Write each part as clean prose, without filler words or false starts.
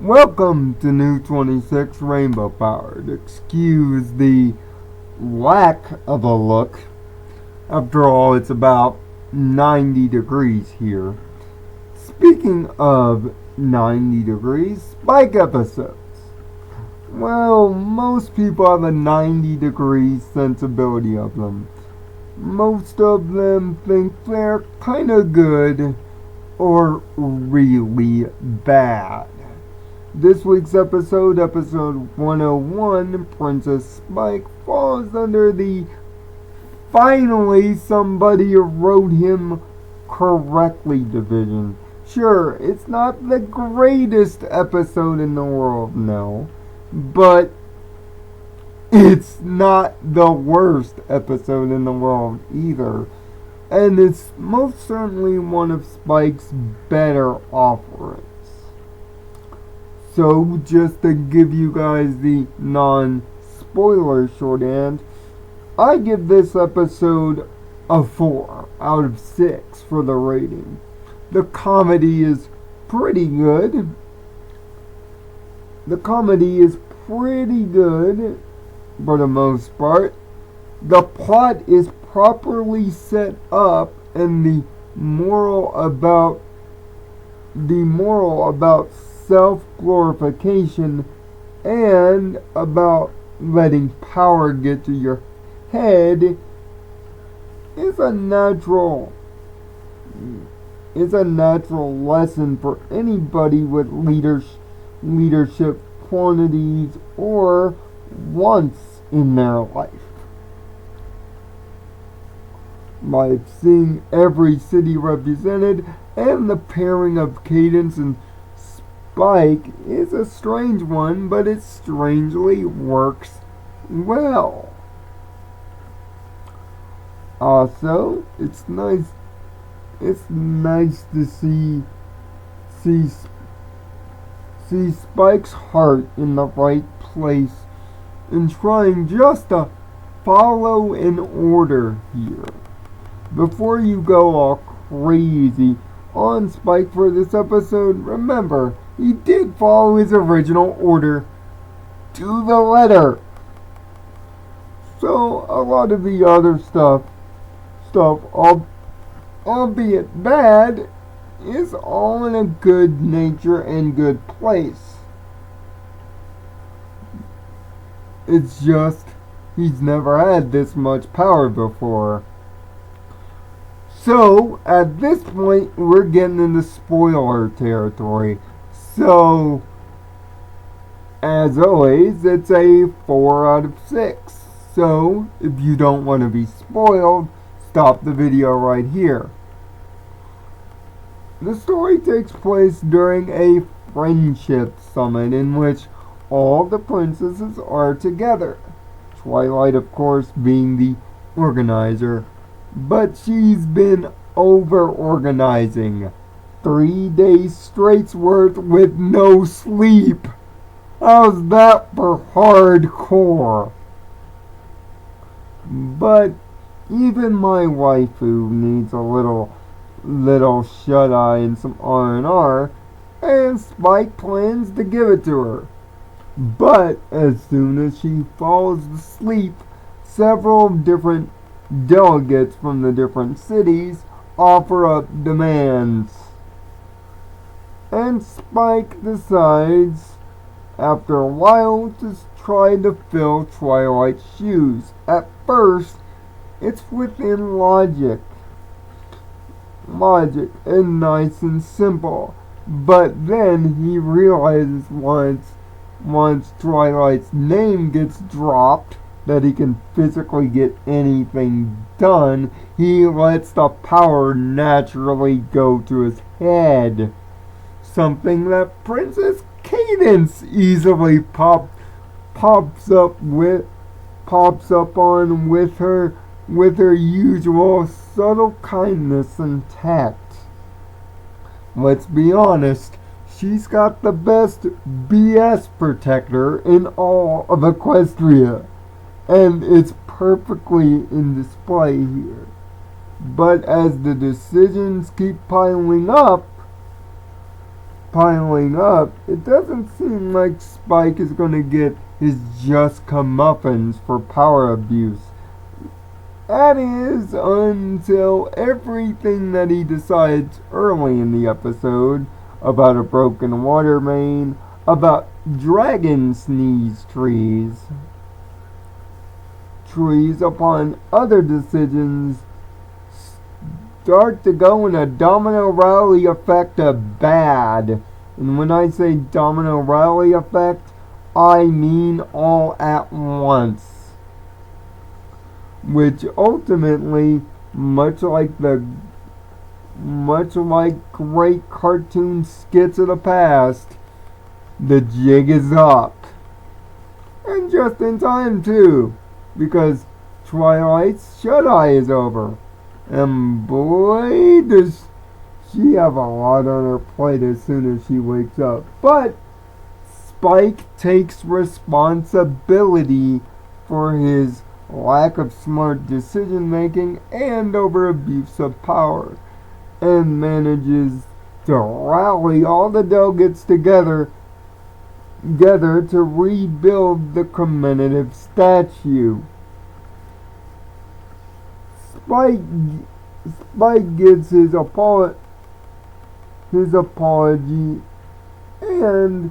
Welcome to New 26 Rainbow Powered. Excuse the lack of a look. After all, it's about 90 degrees here. Speaking of 90 degrees, Spike episodes. Well, most people have a 90-degree sensibility of them. Most of them think they're kinda good or really bad. This week's episode 101, Princess Spike, falls under the finally somebody wrote him correctly division. Sure, it's not the greatest episode in the world, no, but it's not the worst episode in the world either. And it's most certainly one of Spike's better offerings. So, just to give you guys the non-spoiler shorthand, I give this episode a 4 out of 6 for the rating. The comedy is pretty good. For the most part. The plot is properly set up, and the moral about self-glorification and about letting power get to your head is a natural lesson for anybody with leadership quantities or wants in their life. By seeing every city represented, and the pairing of Cadence and Spike is a strange one, but it strangely works well. Also, it's nice to see Spike's heart in the right place and trying just to follow an order here. Before you go all crazy on Spike for this episode, remember, he did follow his original order to the letter. So, a lot of the other stuff, albeit bad, is all in a good nature and good place. It's just, he's never had this much power before. So, at this point, we're getting into spoiler territory. So, as always, it's a 4 out of 6. So, if you don't want to be spoiled, stop the video right here. The story takes place during a friendship summit in which all the princesses are together. Twilight, of course, being the organizer. But she's been over-organizing. 3 days straight's worth with no sleep. How's that for hardcore? But even my waifu needs a little shut-eye and some R&R, and Spike plans to give it to her. But as soon as she falls asleep, several different delegates from the different cities offer up demands. And Spike decides, after a while, to try to fill Twilight's shoes. At first, it's within logic and nice and simple. But then he realizes once Twilight's name gets dropped, that he can physically get anything done, he lets the power naturally go to his head. Something that Princess Cadence easily pops up on with her usual subtle kindness and tact. Let's be honest, she's got the best BS protector in all of Equestria. And it's perfectly in display here. But as the decisions keep piling up, piling up, it doesn't seem like Spike is going to get his just comeuppance for power abuse. That is, until everything that he decides early in the episode about a broken water main, about dragon sneeze trees upon other decisions start to go in a domino rally effect of bad. And when I say domino rally effect, I mean all at once. Which ultimately, much like great cartoon skits of the past, the jig is up. And just in time too, because Twilight's shut-eye is over. And boy, does she have a lot on her plate as soon as she wakes up. But Spike takes responsibility for his lack of smart decision making and over abuse of power, and manages to rally all the delegates together to rebuild the commemorative statue. Spike gives his apology and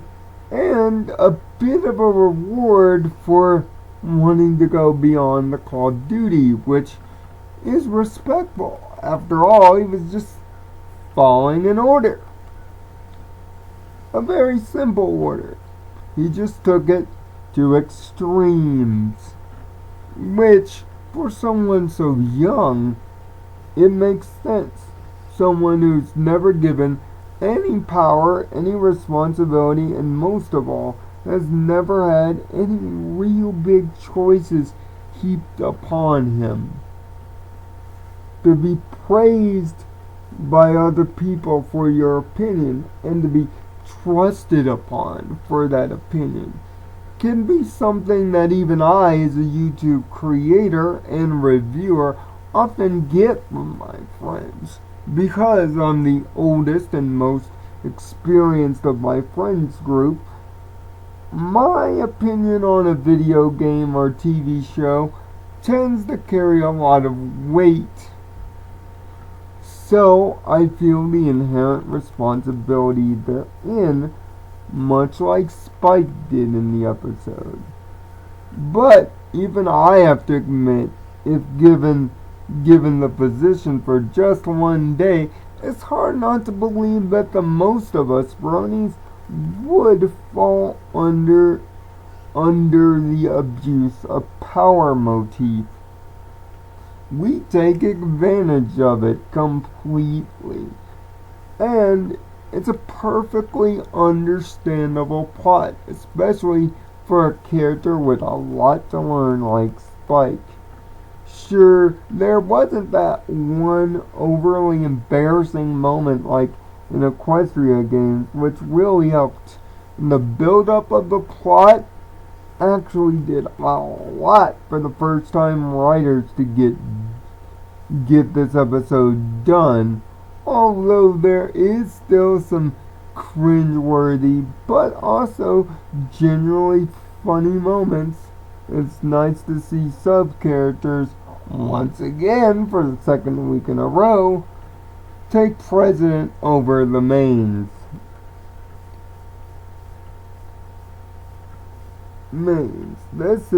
a bit of a reward for wanting to go beyond the call of duty, which is respectful. After all, he was just following an order. A very simple order. He just took it to extremes, which, for someone so young, it makes sense. Someone who's never given any power, any responsibility, and most of all, has never had any real big choices heaped upon him. To be praised by other people for your opinion and to be trusted upon for that opinion can be something that even I, as a YouTube creator and reviewer, often get from my friends. Because I'm the oldest and most experienced of my friends group, my opinion on a video game or TV show tends to carry a lot of weight. So I feel the inherent responsibility therein, much like Spike did in the episode. But even I have to admit, if given the position for just one day, it's hard not to believe that the most of us bronies would fall under the abuse of power motif. We take advantage of it completely. And it's a perfectly understandable plot, especially for a character with a lot to learn like Spike. Sure, there wasn't that one overly embarrassing moment like in Equestria games, which really helped. And the build-up of the plot actually did a lot for the first-time writers to get this episode done. Although there is still some cringeworthy, but also generally funny moments. It's nice to see sub-characters, once again for the second week in a row, take precedent over the mains. This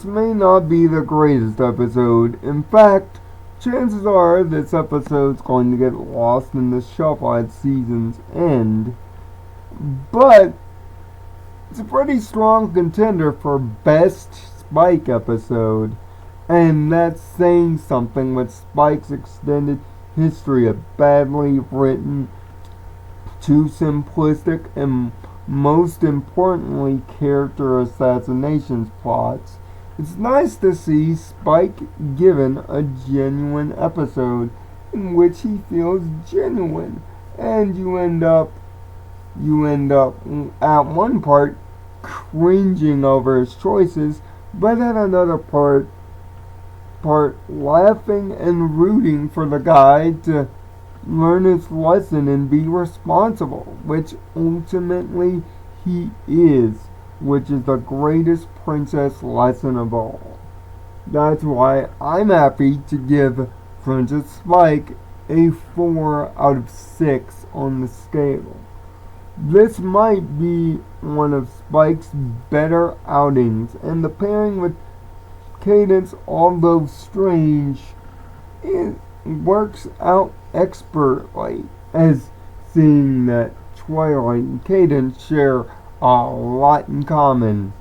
may not be the greatest episode. In fact, chances are this episode's going to get lost in the shuffle at season's end. But it's a pretty strong contender for best Spike episode. And that's saying something with Spike's extended history of badly written, too simplistic, and most importantly, character assassinations plots. It's nice to see Spike given a genuine episode in which he feels genuine, and you end up at one part cringing over his choices, but at another part laughing and rooting for the guy to learn his lesson and be responsible, which ultimately he is, which is the greatest princess lesson of all. That's why I'm happy to give Princess Spike a 4 out of 6 on the scale. This might be one of Spike's better outings, and the pairing with Cadance, although strange, it works out expertly, as seeing that Twilight and Cadance share a lot in common.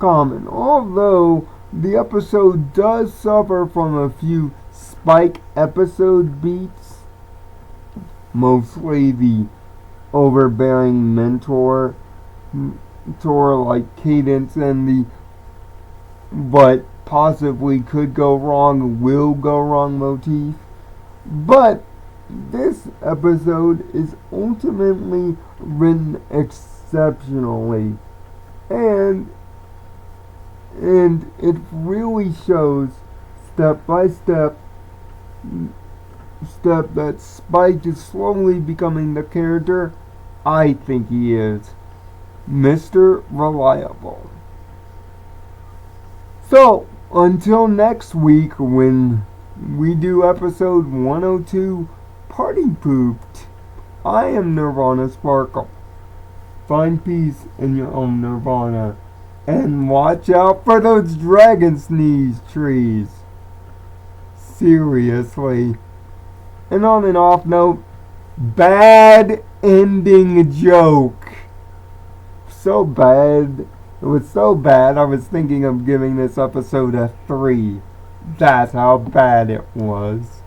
Although the episode does suffer from a few Spike episode beats, mostly the overbearing mentor like Cadance and the but possibly could go wrong, will go wrong motif. But this episode is ultimately written exceptionally, and it really shows step by step that Spike is slowly becoming the character I think he is, Mr. Reliable. So, until next week when we do episode 102, Party Pooped, I am Nirvana Sparkle. Find peace in your own Nirvana. And watch out for those dragon sneeze trees. Seriously. And on an off note, bad ending joke. So bad. It was so bad I was thinking of giving this episode a 3. That's how bad it was.